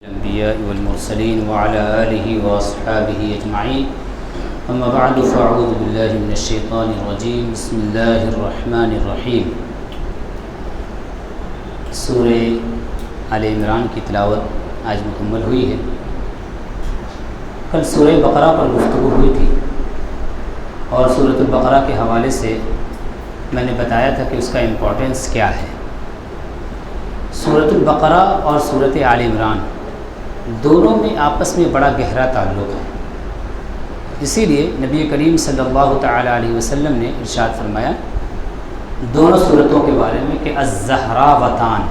الأنبياء والمرسلين وعلى آله وأصحابه أجمعين أما بعد فأعوذ بالله من الشيطان الرجيم بسم الله الرحمن الرحيم سورہ آل عمران کی تلاوت آج مکمل ہوئی ہے۔ کل سورہ بقرہ پر گفتگو ہوئی تھی اور سورۃ البقرہ کے حوالے سے میں نے بتایا تھا کہ اس کا امپورٹنس کیا ہے۔ سورۃ البقرہ اور سورۃ آل عمران دونوں میں آپس میں بڑا گہرا تعلق ہے، اسی لیے نبی کریم صلی اللہ تعالی علیہ وسلم نے ارشاد فرمایا دونوں صورتوں کے بارے میں کہ الزہراوتان،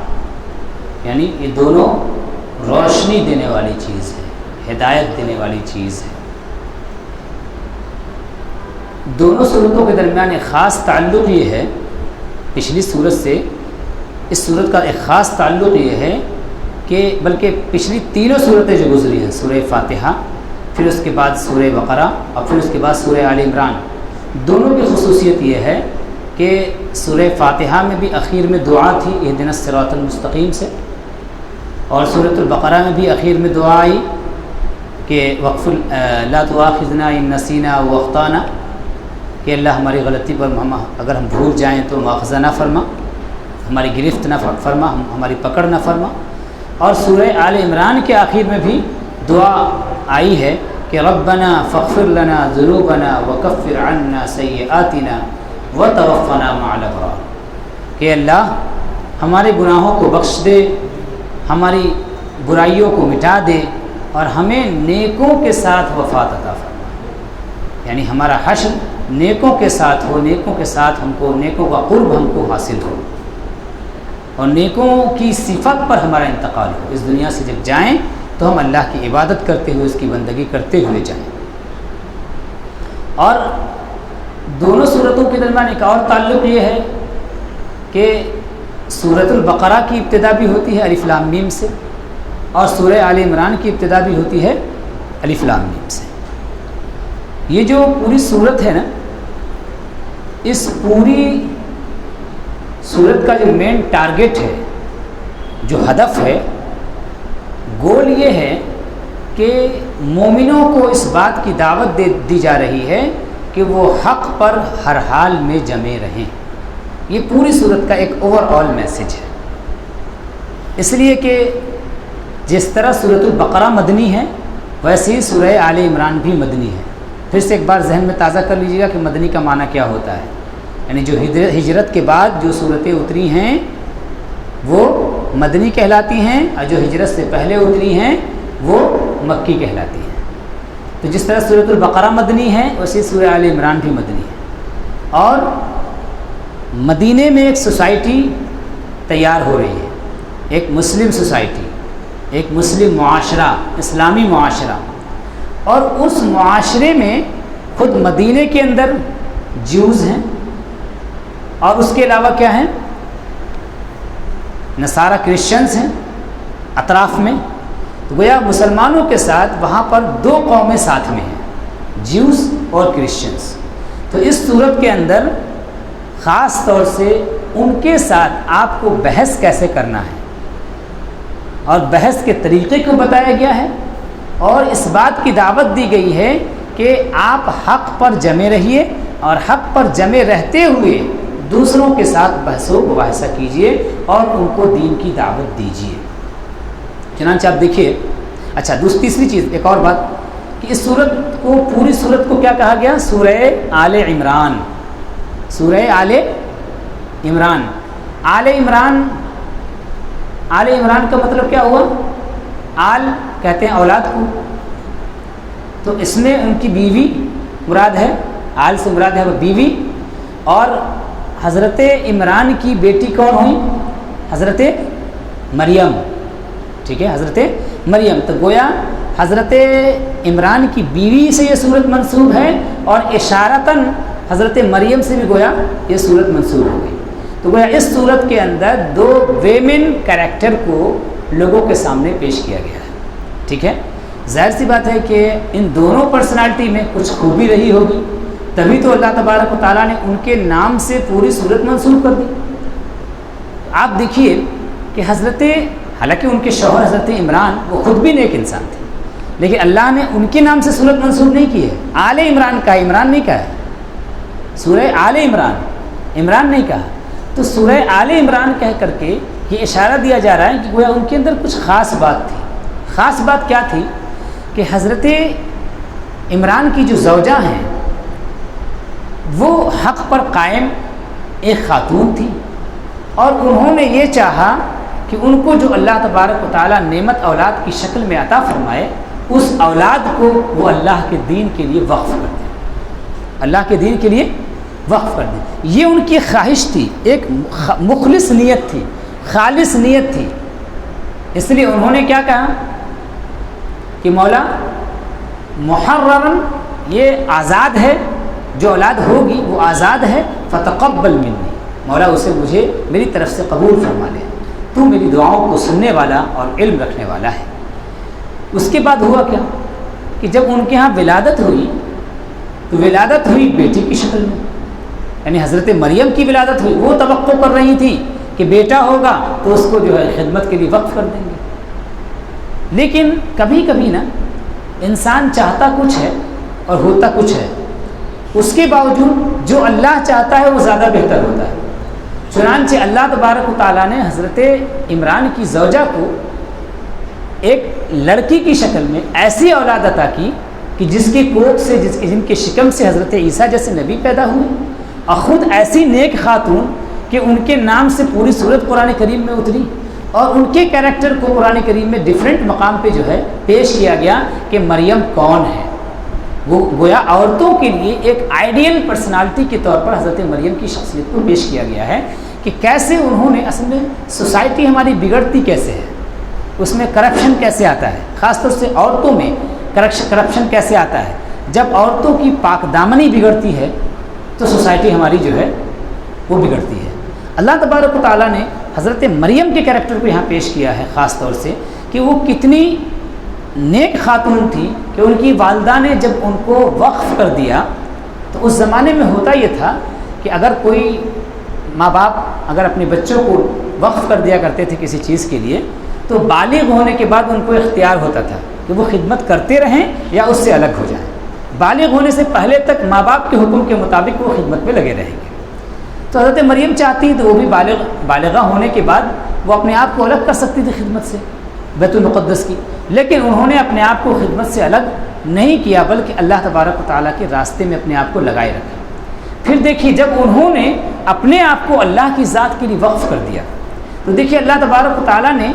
یعنی یہ دونوں روشنی دینے والی چیز ہے، ہدایت دینے والی چیز ہے۔ دونوں صورتوں کے درمیان ایک خاص تعلق یہ ہے، پچھلی صورت سے اس صورت کا ایک خاص تعلق یہ ہے کہ بلکہ پچھلی تینوں صورتیں جو گزری ہیں، سورہ فاتحہ، پھر اس کے بعد سورہ بقرہ اور پھر اس کے بعد سورہ آل عمران، دونوں کی خصوصیت یہ ہے کہ سورہ فاتحہ میں بھی اخیر میں دعا تھی اہدنا الصراط المستقیم سے، اور سورۃ البقرہ میں بھی اخیر میں دعا آئی کہ لا تؤاخذنا ان نسینا واخطانا، کہ اللہ ہماری غلطی پر اگر ہم بھول جائیں تو مواخذہ نہ فرما، ہماری گرفت نہ فرما، ہماری پکڑ نہ فرما۔ اور سورہ آل عمران کے آخر میں بھی دعا آئی ہے کہ ربنا فاغفر لنا ذنوبنا وکفر عنا سیئاتنا وتوفنا مع الابرار، کہ اللہ ہمارے گناہوں کو بخش دے، ہماری برائیوں کو مٹا دے اور ہمیں نیکوں کے ساتھ وفات عطا فرما، یعنی ہمارا حشر نیکوں کے ساتھ ہو، نیکوں کے ساتھ ہم کو نیکوں کا قرب ہم کو حاصل ہو اور نیکوں کی صفت پر ہمارا انتقال ہو، اس دنیا سے جب جائیں تو ہم اللہ کی عبادت کرتے ہوئے، اس کی بندگی کرتے ہوئے جائیں۔ اور دونوں صورتوں کے درمیان ایک اور تعلق یہ ہے کہ سورۃ البقرہ کی ابتدا بھی ہوتی ہے الف لام میم سے، اور سورہ آل عمران کی ابتدا بھی ہوتی ہے الف لام میم سے۔ یہ جو پوری صورت ہے نا، اس پوری صورت کا جو مین ٹارگٹ ہے، جو ہدف ہے، گول یہ ہے کہ مومنوں کو اس بات کی دعوت دی جا رہی ہے کہ وہ حق پر ہر حال میں جمے رہیں۔ یہ پوری صورت کا ایک اوور آل میسج ہے، اس لیے کہ جس طرح سورۃ البقرہ مدنی ہے ویسے ہی سورہ آل عمران بھی مدنی ہے۔ پھر سے ایک بار ذہن میں تازہ کر لیجیے گا کہ مدنی کا معنی کیا ہوتا ہے، یعنی جو ہجرت کے بعد جو صورتیں اتری ہیں وہ مدنی کہلاتی ہیں، اور جو ہجرت سے پہلے اتری ہیں وہ مکی کہلاتی ہیں۔ تو جس طرح سورۃ البقرہ مدنی ہے ویسے سورہ آل عمران بھی مدنی ہے۔ اور مدینے میں ایک سوسائٹی تیار ہو رہی ہے، ایک مسلم سوسائٹی، ایک مسلم معاشرہ، اسلامی معاشرہ، اور اس معاشرے میں خود مدینے کے اندر جیوز ہیں اور اس کے علاوہ کیا ہیں، نصارہ کرسچنز ہیں اطراف میں۔ تو گویا مسلمانوں کے ساتھ وہاں پر دو قومیں ساتھ میں ہیں، جیوز اور کرسچنز۔ تو اس صورت کے اندر خاص طور سے ان کے ساتھ آپ کو بحث کیسے کرنا ہے اور بحث کے طریقے کو بتایا گیا ہے، اور اس بات کی دعوت دی گئی ہے کہ آپ حق پر جمے رہیے اور حق پر جمے رہتے ہوئے دوسروں کے ساتھ بحث و مباحثہ کیجیے اور ان کو دین کی دعوت دیجیے۔ چنانچہ آپ دیکھیے، اچھا تیسری چیز، ایک اور بات کہ اس صورت کو، پوری صورت کو کیا کہا گیا، سورہ آل عمران۔ سورہ آل عمران، آل عمران، آل عمران کا مطلب کیا ہوا؟ آل کہتے ہیں اولاد کو، تو اس میں ان کی بیوی مراد ہے، آل سے مراد ہے وہ بیوی۔ اور حضرت عمران کی بیٹی کون ہوئی؟ حضرت مریم، ٹھیک ہے، حضرت مریم۔ تو گویا حضرت عمران کی بیوی سے یہ صورت منسوب ہے، اور اشارتاً حضرت مریم سے بھی گویا یہ صورت منسوب ہو گئی۔ تو گویا اس صورت کے اندر دو ویمن کریکٹر کو لوگوں کے سامنے پیش کیا گیا ہے، ٹھیک ہے۔ ظاہر سی بات ہے کہ ان دونوں پرسنالٹی میں کچھ خوبی رہی ہوگی، تبھی تو اللہ تبارک و تعالیٰ نے ان کے نام سے پوری صورت منسوب کر دی۔ آپ دیکھیے کہ حضرت حالانکہ ان کے شوہر حضرت عمران وہ خود بھی نیک انسان تھے، لیکن اللہ نے ان کے نام سے صورت منسوب نہیں کی ہے، آل عمران کا، عمران نہیں کہا ہے، سورہ آل عمران، عمران نہیں کہا۔ تو سورہ آل عمران کہہ کر کے یہ اشارہ دیا جا رہا ہے کہ گویا ان کے اندر کچھ خاص بات تھی۔ خاص بات کیا تھی کہ حضرت عمران کی جو زوجہ ہیں وہ حق پر قائم ایک خاتون تھی، اور انہوں نے یہ چاہا کہ ان کو جو اللہ تبارک و تعالیٰ نعمت اولاد کی شکل میں عطا فرمائے، اس اولاد کو وہ اللہ کے دین کے لیے وقف کر دیں، اللہ کے دین کے لیے وقف کر دیں۔ یہ ان کی خواہش تھی، ایک مخلص نیت تھی، خالص نیت تھی۔ اس لیے انہوں نے کیا کہا کہ مولا محررن، یہ آزاد ہے، جو اولاد ہوگی وہ آزاد ہے، فتقبل منی، مولا اسے مجھے میری طرف سے قبول فرما لے، تو میری دعاؤں کو سننے والا اور علم رکھنے والا ہے۔ اس کے بعد ہوا کیا کہ جب ان کے ہاں ولادت ہوئی تو ولادت ہوئی بیٹی کی شکل میں، یعنی حضرت مریم کی ولادت ہوئی۔ وہ توقع کر رہی تھی کہ بیٹا ہوگا تو اس کو جو ہے خدمت کے لیے وقف کر دیں گے، لیکن کبھی کبھی نا انسان چاہتا کچھ ہے اور ہوتا کچھ ہے، اس کے باوجود جو اللہ چاہتا ہے وہ زیادہ بہتر ہوتا ہے۔ چنانچہ اللہ تبارک و تعالیٰ نے حضرت عمران کی زوجہ کو ایک لڑکی کی شکل میں ایسی اولاد عطا کی کہ جس کی کوکھ سے، جن کے شکم سے حضرت عیسیٰ جیسے نبی پیدا ہوئے، اور خود ایسی نیک خاتون کہ ان کے نام سے پوری سورت قرآن کریم میں اتری، اور ان کے کیریکٹر کو قرآن کریم میں ڈیفرنٹ مقام پہ جو ہے پیش کیا گیا کہ مریم کون ہے۔ وہ گویا عورتوں کے لیے ایک آئیڈیل پرسنالٹی کے طور پر حضرت مریم کی شخصیت کو پیش کیا گیا ہے کہ کیسے انہوں نے، اصل میں سوسائٹی ہماری بگڑتی کیسے ہے، اس میں کرپشن کیسے آتا ہے، خاص طور سے عورتوں میں کرپشن کیسے آتا ہے۔ جب عورتوں کی پاک دامنی بگڑتی ہے تو سوسائٹی ہماری جو ہے وہ بگڑتی ہے۔ اللہ تبارک و تعالیٰ نے حضرت مریم کے کریکٹر کو یہاں پیش کیا ہے خاص طور سے کہ وہ کتنی نیک خاتون تھی کہ ان کی والدہ نے جب ان کو وقف کر دیا تو اس زمانے میں ہوتا یہ تھا کہ اگر کوئی ماں باپ اگر اپنے بچوں کو وقف کر دیا کرتے تھے کسی چیز کے لیے تو بالغ ہونے کے بعد ان کو اختیار ہوتا تھا کہ وہ خدمت کرتے رہیں یا اس سے الگ ہو جائیں۔ بالغ ہونے سے پہلے تک ماں باپ کے حکم کے مطابق وہ خدمت میں لگے رہیں گے۔ تو حضرت مریم چاہتی تو وہ بھی بالغہ ہونے کے بعد وہ اپنے آپ کو الگ کر سکتی تھی خدمت سے، بیت المقدس کی، لیکن انہوں نے اپنے آپ کو خدمت سے الگ نہیں کیا بلکہ اللہ تبارک و تعالیٰ کے راستے میں اپنے آپ کو لگائے رکھا۔ پھر دیکھیے جب انہوں نے اپنے آپ کو اللہ کی ذات کے لیے وقف کر دیا تو دیکھیے اللہ تبارک و تعالیٰ نے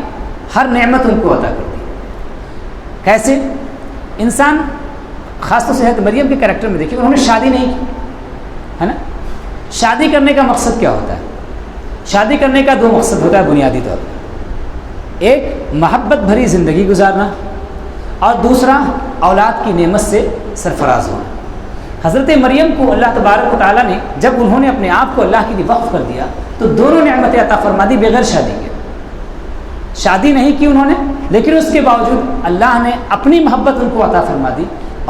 ہر نعمت ان کو عطا کر دی۔ کیسے؟ انسان خاص طور سے حضرت مریم کے کریکٹر میں دیکھیے انہوں نے شادی نہیں کی، ہے نا۔ شادی کرنے کا مقصد کیا ہوتا ہے؟ شادی کرنے کا دو مقصد ہوتا ہے بنیادی طور پر، ایک محبت بھری زندگی گزارنا اور دوسرا اولاد کی نعمت سے سرفراز ہونا۔ حضرت مریم کو اللہ تبارک و تعالیٰ نے جب انہوں نے اپنے آپ کو اللہ کے لیے وقف کر دیا تو دونوں نعمتیں عطا فرما دی بغیر شادی کے۔ شادی نہیں کی انہوں نے، لیکن اس کے باوجود اللہ نے اپنی محبت ان کو عطا فرما دی،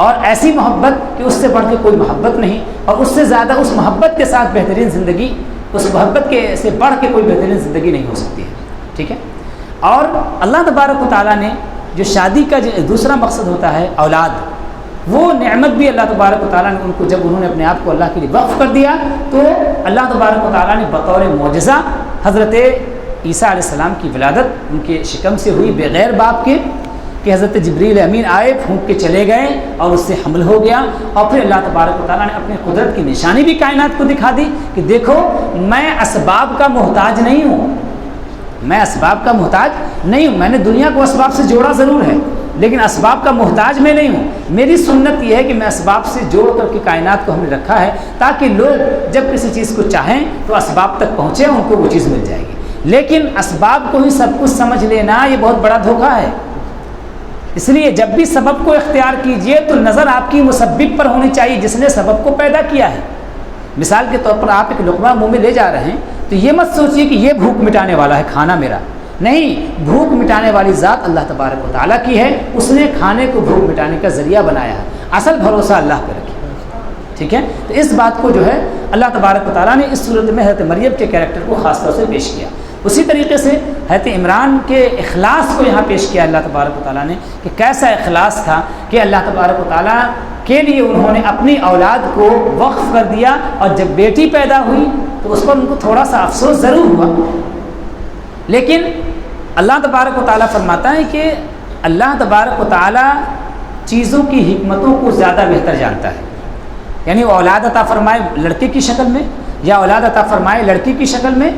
اور ایسی محبت کہ اس سے بڑھ کے کوئی محبت نہیں، اور اس سے زیادہ اس محبت کے ساتھ بہترین زندگی، اس محبت کے سے بڑھ کے کوئی بہترین زندگی نہیں ہو سکتی ہے، ٹھیک ہے۔ اور اللہ تبارک و تعالیٰ نے جو شادی کا جو دوسرا مقصد ہوتا ہے اولاد، وہ نعمت بھی اللہ تبارک و تعالیٰ نے ان کو جب انہوں نے اپنے آپ کو اللہ کے لیے وقف کر دیا تو اللہ تبارک و تعالیٰ نے بطور معجزہ حضرت عیسیٰ علیہ السلام کی ولادت ان کے شکم سے ہوئی بغیر باپ کے، کہ حضرت جبریل امین آئے، پھونک کے چلے گئے اور اس سے حمل ہو گیا، اور پھر اللہ تبارک و تعالیٰ نے اپنی قدرت کی نشانی بھی کائنات کو دکھا دی کہ دیکھو میں اسباب کا محتاج نہیں ہوں، میں اسباب کا محتاج نہیں ہوں، میں نے دنیا کو اسباب سے جوڑا ضرور ہے لیکن اسباب کا محتاج میں نہیں ہوں۔ میری سنت یہ ہے کہ میں اسباب سے جوڑ کر کے کائنات کو ہم نے رکھا ہے تاکہ لوگ جب کسی چیز کو چاہیں تو اسباب تک پہنچے، ان کو وہ چیز مل جائے گی، لیکن اسباب کو ہی سب کچھ سمجھ لینا یہ بہت بڑا دھوکہ ہے۔ اس لیے جب بھی سبب کو اختیار کیجئے تو نظر آپ کی مسبب پر ہونی چاہیے جس نے سبب کو پیدا کیا ہے۔ مثال کے طور پر آپ ایک لقمہ منہ میں لے جا رہے ہیں تو یہ مت سوچیے کہ یہ بھوک مٹانے والا ہے کھانا میرا، نہیں، بھوک مٹانے والی ذات اللہ تبارک و تعالیٰ کی ہے، اس نے کھانے کو بھوک مٹانے کا ذریعہ بنایا ہے، اصل بھروسہ اللہ پہ رکھیے، ٹھیک ہے۔ تو اس بات کو جو ہے اللہ تبارک و تعالیٰ نے اس صورت میں حضرت مریم کے کریکٹر کو خاص طور سے پیش کیا۔ اسی طریقے سے حضرت عمران کے اخلاص کو یہاں پیش کیا اللہ تبارک و تعالیٰ نے کہ کیسا اخلاص تھا کہ اللہ تبارک و تعالیٰ کے لیے انہوں نے اپنی اولاد کو وقف کر دیا، اور جب بیٹی پیدا ہوئی تو اس پر ان کو تھوڑا سا افسوس ضرور ہوا، لیکن اللہ تبارک و تعالیٰ فرماتا ہے کہ اللہ تبارک و تعالیٰ چیزوں کی حکمتوں کو زیادہ بہتر جانتا ہے، یعنی وہ اولاد عطا فرمائے لڑکے کی شکل میں یا اولاد عطا فرمائے لڑکی کی شکل میں،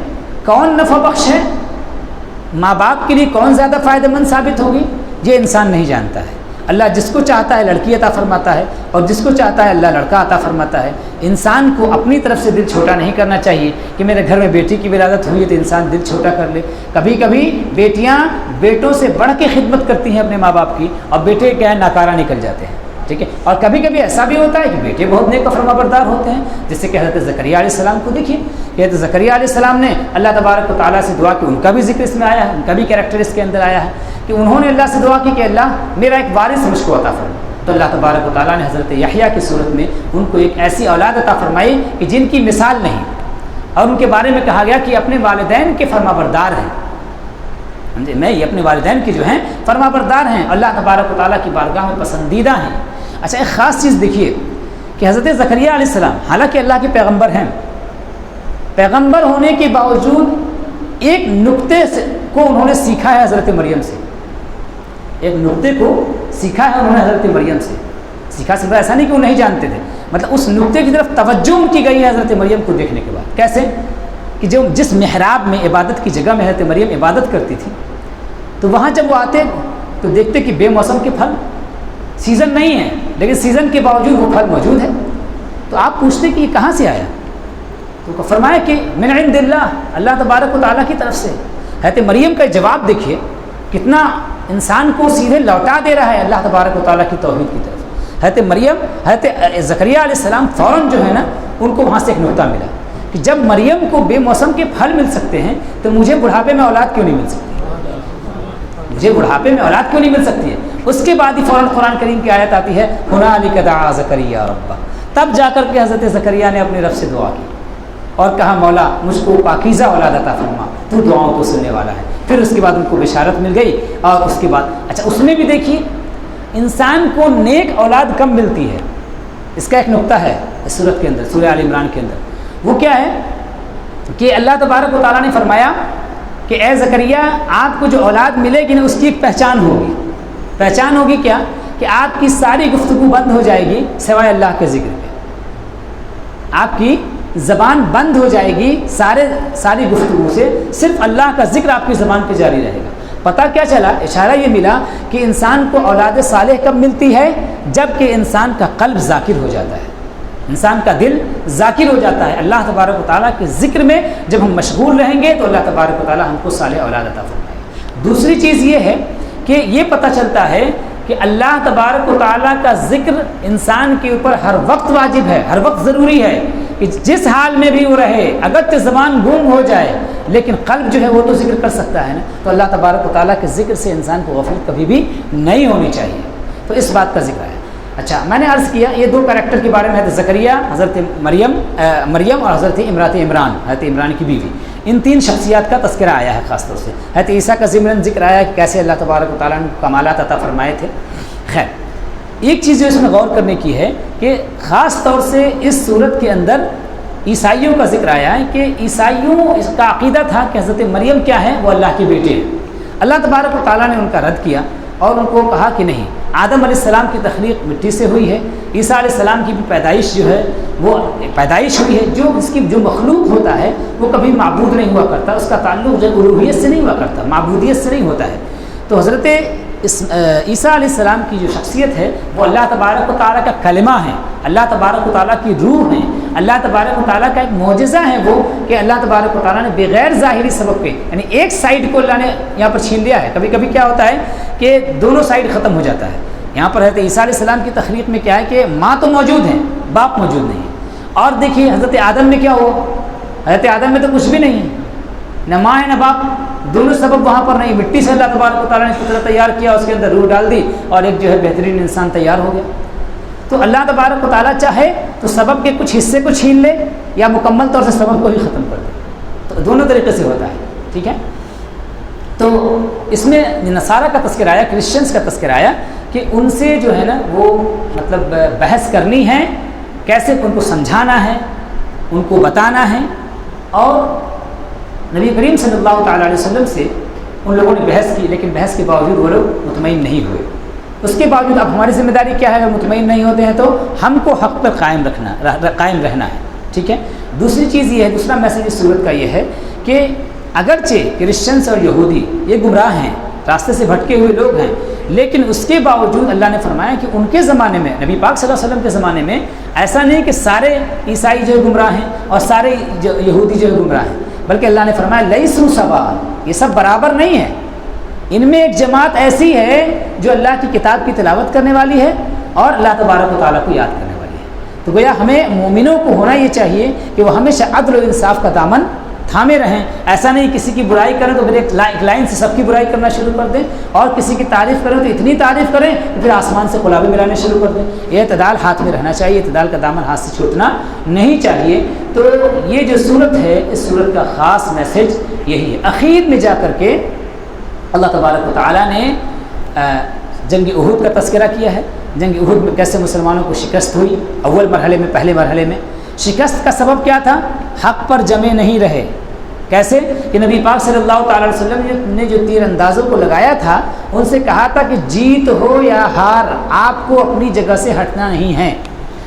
کون نفع بخش ہے، ماں باپ کے لیے کون زیادہ فائدہ مند ثابت ہوگی، یہ انسان نہیں جانتا ہے۔ اللہ جس کو چاہتا ہے لڑکی عطا فرماتا ہے، اور جس کو چاہتا ہے اللہ لڑکا عطا فرماتا ہے۔ انسان کو اپنی طرف سے دل چھوٹا نہیں کرنا چاہیے کہ میرے گھر میں بیٹی کی ولادت ہوئی ہے تو انسان دل چھوٹا کر لے۔ کبھی کبھی بیٹیاں بیٹوں سے بڑھ کے خدمت کرتی ہیں اپنے ماں باپ کی، اور بیٹے کیا ہے ناکارہ نکل جاتے ہیں، ٹھیک ہے۔ اور کبھی کبھی ایسا بھی ہوتا ہے کہ بیٹے بہت نیک و فرما بردار ہوتے ہیں، جس سے کہ حضرت زکریا علیہ السلام کو دیکھیے کہ حضرت زکریا علیہ السلام نے اللہ تبارک و تعالیٰ سے دعا کی، ان کا بھی ذکر اس میں آیا ہے، ان کا بھی کریکٹر اس کے اندر آیا ہے کہ انہوں نے اللہ سے دعا کی کہ اللہ میرا ایک وارث مجھ کو عطا فرما، تو اللہ تبارک و تعالیٰ نے حضرت یحییٰ کی صورت میں ان کو ایک ایسی اولاد عطا فرمائی کہ جن کی مثال نہیں، اور ان کے بارے میں کہا گیا کہ اپنے والدین کے فرما بردار ہیں، سمجھے، میں یہ اپنے والدین کے جو ہیں فرما بردار ہیں، اللہ تبارک و تعالیٰ کی بارگاہ میں پسندیدہ ہیں۔ اچھا، ایک خاص چیز دیکھیے کہ حضرت زکریا علیہ السلام حالانکہ اللہ کے پیغمبر ہیں، پیغمبر ہونے کے باوجود ایک نقطے کو انہوں نے سیکھا ہے حضرت مریم سے، ایک نقطے کو سیکھا ہے انہوں نے حضرت مریم سے، سیکھا صرف ایسا نہیں کہ وہ نہیں جانتے تھے، مطلب اس نقطے کی طرف توجہ ان کی گئی ہے حضرت مریم کو دیکھنے کے بعد۔ کیسے کہ جو جس محراب میں عبادت کی جگہ میں حضرت مریم عبادت کرتی تھی، تو وہاں جب وہ آتے تو دیکھتے کہ بے موسم کے پھل، سیزن نہیں ہے لیکن سیزن کے باوجود وہ پھل موجود ہے، تو آپ پوچھتے کہ یہ کہاں سے آیا، تو فرمایا کہ من عند اللہ، اللہ تبارک و تعالیٰ کی طرف سے۔ حضرت مریم کا جواب دیکھیے کتنا انسان کو سیدھے لوٹا دے رہا ہے اللہ تبارک و تعالیٰ کی توحید کی طرف۔ حضرت مریم، حضرت زکریا علیہ السلام فوراً جو ہے نا ان کو وہاں سے ایک نقطہ ملا کہ جب مریم کو بے موسم کے پھل مل سکتے ہیں تو مجھے بڑھاپے میں اولاد کیوں نہیں مل سکتی، مجھے بڑھاپے میں اولاد کیوں نہیں مل سکتی ہے۔ اس کے بعد ہی فوراً قرآن کریم کی آیت آتی ہے ہنالک دعا زکریا ربہ، تب جا کر کے حضرت زکریا نے اپنے رب سے دعا کی اور کہا مولا مجھ کو پاکیزہ اولاد عطا فرما، تو دعاؤں کو سننے والا ہے۔ پھر اس کے بعد ان کو بشارت مل گئی، اور اس کے بعد اچھا اس میں بھی دیکھیے انسان کو نیک اولاد کم ملتی ہے، اس کا ایک نقطہ ہے اس سورت کے اندر، سورہ آل عمران کے اندر، وہ کیا ہے کہ اللہ تبارک و تعالیٰ نے فرمایا کہ اے زکریا آپ کو جو اولاد ملے گی نا اس کی ایک پہچان ہوگی، پہچان ہوگی کیا کہ آپ کی ساری گفتگو بند ہو جائے گی سوائے اللہ کے ذکر کے، آپ کی زبان بند ہو جائے گی ساری گفتگو سے، صرف اللہ کا ذکر آپ کی زبان پہ جاری رہے گا۔ پتہ کیا چلا، اشارہ یہ ملا کہ انسان کو اولاد صالح کب ملتی ہے، جب کہ انسان کا قلب ذاکر ہو جاتا ہے، انسان کا دل ذاکر ہو جاتا ہے اللہ تبارک و تعالیٰ کے ذکر میں۔ جب ہم مشغول رہیں گے تو اللہ تبارک و تعالیٰ ہم کو صالح اولاد عطا فرمائے۔ دوسری چیز یہ ہے کہ یہ پتہ چلتا ہے کہ اللہ تبارک و تعالیٰ کا ذکر انسان کے اوپر ہر وقت واجب ہے، ہر وقت ضروری ہے کہ جس حال میں بھی وہ رہے، اگرچہ زبان گم ہو جائے لیکن قلب جو ہے وہ تو ذکر کر سکتا ہے نا، تو اللہ تبارک و تعالیٰ کے ذکر سے انسان کو غفلت کبھی بھی نہیں ہونی چاہیے، تو اس بات کا ذکر ہے۔ اچھا، میں نے عرض کیا یہ دو کریکٹر کے بارے میں، حضرت زکریا، حضرت مریم اور حضرت عمران، حضرت عمران کی بیوی، ان تین شخصیات کا تذکرہ آیا ہے خاص طور سے۔ حضرت عیسیٰ کا ضمن ذکر آیا کہ کیسے اللہ تبارک و تعالیٰ نے کمالات عطا فرمائے تھے۔ خیر، ایک چیز جو اس میں غور کرنے کی ہے کہ خاص طور سے اس صورت کے اندر عیسائیوں کا ذکر آیا ہے کہ عیسائیوں اس کا عقیدہ تھا کہ حضرت مریم کیا ہے، وہ اللہ کے بیٹے ہیں۔ اللہ تبارک و تعالیٰ نے ان کا رد کیا اور ان کو کہا کہ نہیں، آدم علیہ السلام کی تخلیق مٹی سے ہوئی ہے، عیسیٰ علیہ السلام کی بھی پیدائش جو ہے وہ پیدائش ہوئی ہے، جو اس کی جو مخلوق ہوتا ہے وہ کبھی معبود نہیں ہوا کرتا، اس کا تعلق جو الوہیت سے نہیں ہوا کرتا، معبودیت سے نہیں ہوتا ہے۔ تو حضرت عیسیٰ علیہ السلام کی جو شخصیت ہے وہ اللہ تبارک و تعالیٰ کا کلمہ ہے، اللہ تبارک و تعالیٰ کی روح ہے، اللہ تبارک و تعالیٰ کا ایک معجزہ ہے وہ کہ اللہ تبارک و تعالیٰ نے بغیر ظاہری سبب کے، یعنی ایک سائڈ کو اللہ نے یہاں پر چھین لیا ہے۔ کبھی کبھی کیا ہوتا ہے کہ دونوں سائڈ ختم ہو جاتا ہے۔ یہاں پر حضرت عیسیٰ علیہ السلام کی تخلیق میں کیا ہے کہ ماں تو موجود ہیں، باپ موجود نہیں ہے۔ اور دیکھیے حضرت آدم میں کیا ہوا، حضرت آدم میں تو کچھ بھی نہیں ہے، نہ ماں ہے نہ باپ، دونوں سبب وہاں پر نہیں، مٹی سے اللہ تبارک و تعالیٰ نے فطرت تیار کیا، اس کے اندر روح ڈال دی اور ایک جو ہے بہترین انسان تیار ہو گیا۔ تو اللہ تبارک و تعالیٰ چاہے تو سبب کے کچھ حصے کو چھین لے یا مکمل طور سے سبب کو ہی ختم کر دے، تو دونوں طریقے سے ہوتا ہے، ٹھیک ہے. تو اس میں نصارہ کا تذکرہ آیا، کرسچنس کا تذکرہ آیا کہ ان سے جو ہے نا وہ مطلب بحث کرنی ہے، کیسے ان کو سمجھانا ہے، ان کو بتانا ہے. اور نبی کریم صلی اللہ تعالیٰ علیہ وسلم سے ان لوگوں نے بحث کی، لیکن بحث کے باوجود وہ لوگ مطمئن نہیں ہوئے. اس کے باوجود اب ہماری ذمہ داری کیا ہے؟ اگر مطمئن نہیں ہوتے ہیں تو ہم کو حق پر قائم رہنا ہے. ٹھیک ہے. دوسری چیز یہ ہے، دوسرا میسیج اس صورت کا یہ ہے کہ اگرچہ کرسچنس اور یہودی یہ گمراہ ہیں، راستے سے بھٹکے ہوئے لوگ ہیں، لیکن اس کے باوجود اللہ نے فرمایا کہ ان کے زمانے میں، نبی پاک صلی اللہ علیہ وسلم کے زمانے میں ایسا نہیں کہ سارے عیسائی جو گمراہ ہیں اور سارے یہودی جو گمراہ ہیں، بلکہ اللہ نے فرمایا لیسوا سواء، یہ سب برابر نہیں ہے. ان میں ایک جماعت ایسی ہے جو اللہ کی کتاب کی تلاوت کرنے والی ہے اور اللہ تبارک و تعالیٰ کو یاد کرنے والی ہے. تو گویا ہمیں مومنوں کو ہونا یہ چاہیے کہ وہ ہمیشہ عدل و انصاف کا دامن تھامے رہیں. ایسا نہیں کسی کی برائی کریں تو پھر ایک لائن سے سب کی برائی کرنا شروع کر دیں، اور کسی کی تعریف کریں تو اتنی تعریف کریں کہ پھر آسمان سے قلابیں ملانے شروع کر دیں. یہ اعتدال ہاتھ میں رہنا چاہیے، اعتدال کا دامن ہاتھ سے چھوٹنا نہیں چاہیے. تو یہ جو صورت ہے، اس صورت کا خاص میسج یہی ہے. اخیر میں جا کر کے اللہ تبارک و تعالیٰ نے جنگ احد کا تذکرہ کیا ہے. جنگ احد میں کیسے مسلمانوں کو شکست ہوئی. اول مرحلے میں، پہلے مرحلے میں شکست کا سبب کیا تھا؟ حق پر جمے نہیں رہے. کیسے کہ نبی پاک صلی اللہ تعالیٰ علیہ وسلم نے جو تیر اندازوں کو لگایا تھا، ان سے کہا تھا کہ جیت ہو یا ہار آپ کو اپنی جگہ سے ہٹنا نہیں ہے.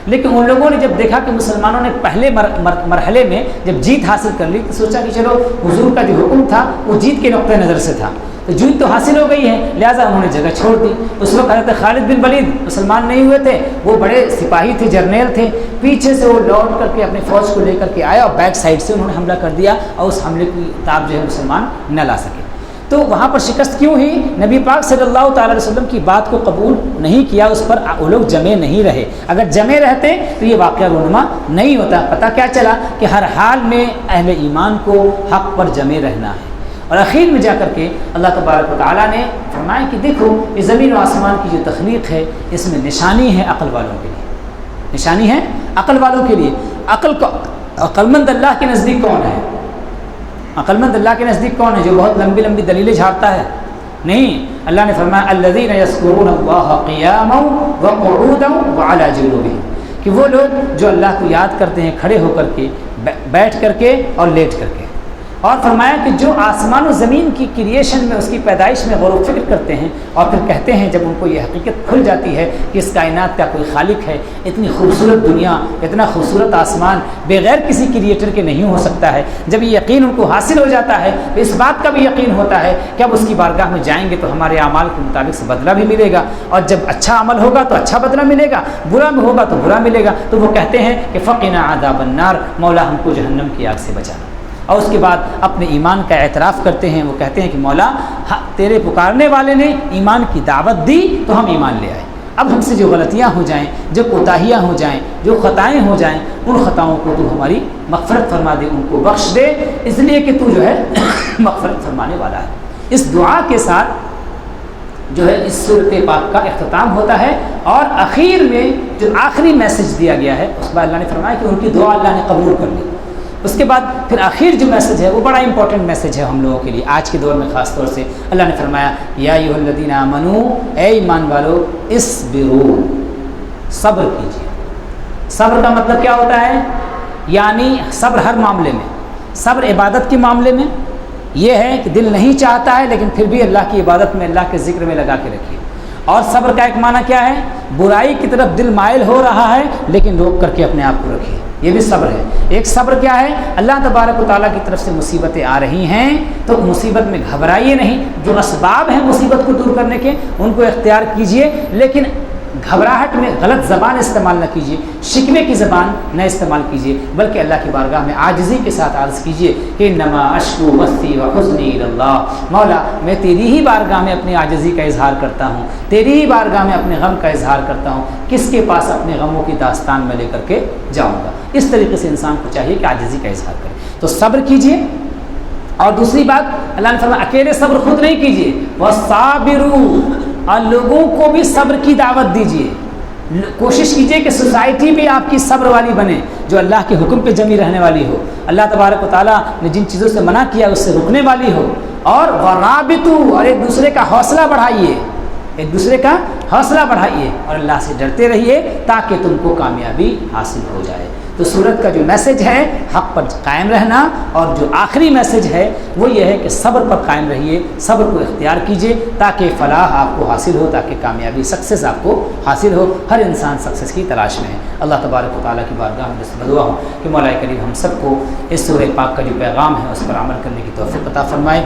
لیکن ان لوگوں نے جب دیکھا کہ مسلمانوں نے پہلے مرحلے میں جب جیت حاصل کر لی تو سوچا کہ چلو حضور کا جو حکم تھا وہ جیت کے نقطۂ نظر سے تھا، تو جیت تو حاصل ہو گئی ہے، لہٰذا انہوں نے جگہ چھوڑ دی. اس وقت حضرت خالد بن ولید مسلمان نہیں ہوئے تھے، وہ بڑے سپاہی تھے، جرنیل تھے. پیچھے سے وہ لوٹ کر کے اپنی فوج کو لے کر کے آیا اور بیک سائڈ سے انہوں نے حملہ کر دیا، اور اس حملے کی تاب جو ہے مسلمان نہ لا سکے. تو وہاں پر شکست کیوں ہوئی؟ نبی پاک صلی اللہ تعالیٰ علیہ وسلم کی بات کو قبول نہیں کیا، اس پر وہ لوگ جمے نہیں رہے. اگر جمے رہتے تو یہ واقعہ رونما نہیں ہوتا. پتہ کیا چلا کہ ہر حال میں اہل ایمان کو حق پر جمے رہنا ہے. اور اخیر میں جا کر کے اللہ تبارک و تعالیٰ نے فرمایا کہ دیکھو یہ زمین و آسمان کی جو تخلیق ہے، اس میں نشانی ہے عقل والوں کے لیے. نشانی ہے عقل والوں کے لیے. عقل مند اللہ کے نزدیک کون ہے؟ عقل مند اللہ کے نزدیک کون ہے جو بہت لمبی لمبی دلیلیں جھاڑتا ہے؟ نہیں. اللہ نے فرمایا الذین یذکرون اللہ قیاما وقعودا وعلی جنوبہم، کہ وہ لوگ جو اللہ کو یاد کرتے ہیں کھڑے ہو کر کے، بیٹھ کر کے اور لیٹ کر کے. اور فرمایا کہ جو آسمان و زمین کی کریشن میں، اس کی پیدائش میں غور و فکر کرتے ہیں اور پھر کہتے ہیں جب ان کو یہ حقیقت کھل جاتی ہے کہ اس کائنات کا کوئی خالق ہے، اتنی خوبصورت دنیا، اتنا خوبصورت آسمان بغیر کسی کریٹر کے نہیں ہو سکتا ہے. جب یہ یقین ان کو حاصل ہو جاتا ہے تو اس بات کا بھی یقین ہوتا ہے کہ اب اس کی بارگاہ میں جائیں گے تو ہمارے اعمال کے مطابق سے بدلہ بھی ملے گا، اور جب اچھا عمل ہوگا تو اچھا بدلہ ملے گا، برا میں ہوگا تو برا ملے گا. تو وہ کہتے ہیں کہ فقنا عذاب النار، مولا ہم کو جہنم کی آگ سے بچانا. اور اس کے بعد اپنے ایمان کا اعتراف کرتے ہیں. وہ کہتے ہیں کہ مولا تیرے پکارنے والے نے ایمان کی دعوت دی تو ہم ایمان لے آئے. اب ہم سے جو غلطیاں ہو جائیں، جو کوتاہیاں ہو جائیں، جو خطائیں ہو جائیں، ان خطاؤں کو تو ہماری مغفرت فرما دے، ان کو بخش دے، اس لیے کہ تو جو ہے مغفرت فرمانے والا ہے. اس دعا کے ساتھ جو ہے اس سورۃ پاک کا اختتام ہوتا ہے. اور اخیر میں جو آخری میسج دیا گیا ہے اس میں اللہ نے فرمایا کہ ان کی دعا اللہ نے قبول کر لی. اس کے بعد پھر آخر جو میسج ہے وہ بڑا امپورٹنٹ میسج ہے ہم لوگوں کے لیے آج کے دور میں خاص طور سے. اللہ نے فرمایا یا ایھا الذین آمنو، اے ایمان والو، اصبروا، صبر کیجیے. صبر کا مطلب کیا ہوتا ہے؟ یعنی صبر ہر معاملے میں. صبر عبادت کے معاملے میں یہ ہے کہ دل نہیں چاہتا ہے لیکن پھر بھی اللہ کی عبادت میں، اللہ کے ذکر میں لگا کے رکھیے. اور صبر کا ایک معنی کیا ہے؟ برائی کی طرف دل مائل ہو رہا ہے لیکن روک کر کے اپنے آپ کو رکھیے، یہ بھی صبر ہے. ایک صبر کیا ہے؟ اللہ تبارک و تعالیٰ کی طرف سے مصیبتیں آ رہی ہیں تو مصیبت میں گھبرائیے نہیں. جو اسباب ہیں مصیبت کو دور کرنے کے ان کو اختیار کیجئے، لیکن گھبراہٹ میں غلط زبان استعمال نہ کیجیے، شکوے کی زبان نہ استعمال کیجیے، بلکہ اللہ کی بارگاہ میں عاجزی کے ساتھ عرض کیجیے کہ انما اشکو بثی وحزنی الی اللہ، مولا میں تیری ہی بارگاہ میں اپنی عاجزی کا اظہار کرتا ہوں، تیری ہی بارگاہ میں اپنے غم کا اظہار کرتا ہوں، کس کے پاس اپنے غموں کی داستان میں لے کر کے جاؤں گا. اس طریقے سے انسان کو چاہیے کہ عاجزی کا اظہار کرے. تو صبر کیجیے. اور دوسری بات اللہ نے فرمایا اکیلے صبر خود نہیں کیجیے، وَالصَّابِرُوا، اور لوگوں کو بھی صبر کی دعوت دیجیے. کوشش کیجئے کہ سوسائٹی بھی آپ کی صبر والی بنے، جو اللہ کے حکم پہ جمی رہنے والی ہو، اللہ تبارک و تعالیٰ نے جن چیزوں سے منع کیا اس سے رکنے والی ہو، اور ورابطو، اور ایک دوسرے کا حوصلہ بڑھائیے، ایک دوسرے کا حوصلہ بڑھائیے اور اللہ سے ڈرتے رہیے تاکہ تم کو کامیابی حاصل ہو جائے۔ تو سورت کا جو میسج ہے حق پر قائم رہنا، اور جو آخری میسج ہے وہ یہ ہے کہ صبر پر قائم رہیے، صبر کو اختیار کیجئے تاکہ فلاح آپ کو حاصل ہو، تاکہ کامیابی سکسیس آپ کو حاصل ہو۔ ہر انسان سکسیس کی تلاش میں ہے۔ اللہ تبارک و تعالیٰ کی بارگاہ میں دعا ہو کہ مولا کریم ہم سب کو اس سورہ پاک کا جو پیغام ہے اس پر عمل کرنے کی توفیق عطا فرمائے۔